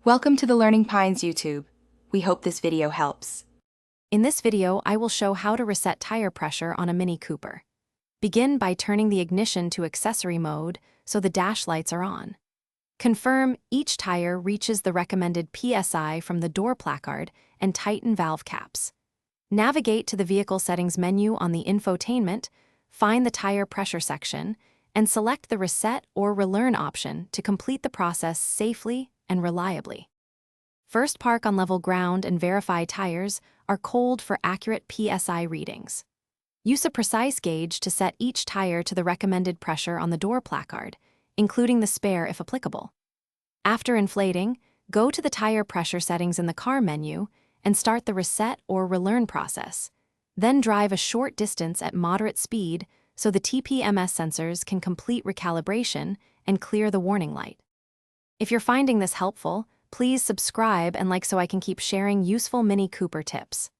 Welcome to the Learning Pines YouTube. We hope this video helps. In this video, I will show how to reset tire pressure on a Mini Cooper. Begin by turning the ignition to accessory mode so the dash lights are on. Confirm each tire reaches the recommended PSI from the door placard and tighten valve caps. Navigate to the Vehicle Settings menu on the infotainment, find the tire pressure section, and select the Reset or Relearn option to complete the process safely and reliably. First, park on level ground and verify tires are cold for accurate PSI readings. Use a precise gauge to set each tire to the recommended pressure on the door placard, including the spare if applicable. After inflating, go to the tire pressure settings in the car menu and start the Reset or Relearn process. Then drive a short distance at moderate speed so the TPMS sensors can complete recalibration and clear the warning light. If you're finding this helpful, please subscribe and like so I can keep sharing useful Mini Cooper tips.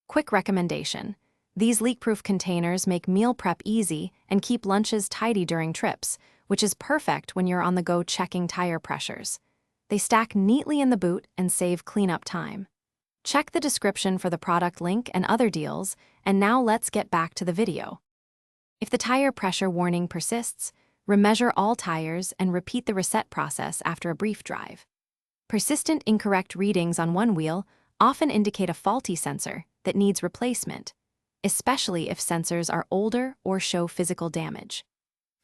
Quick recommendation: these leak-proof containers make meal prep easy and keep lunches tidy during trips, which is perfect when you're on the go checking tire pressures. They stack neatly in the boot and save cleanup time. Check the description for the product link and other deals, and now let's get back to the video. If the tire pressure warning persists, remeasure all tires and repeat the reset process after a brief drive. Persistent incorrect readings on one wheel often indicate a faulty sensor that needs replacement, especially if sensors are older or show physical damage.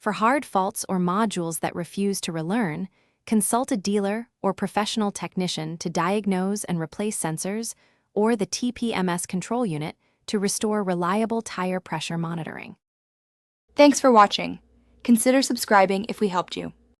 For hard faults or modules that refuse to relearn, consult a dealer or professional technician to diagnose and replace sensors or the TPMS control unit to restore reliable tire pressure monitoring. Thanks for watching. Consider subscribing if we helped you.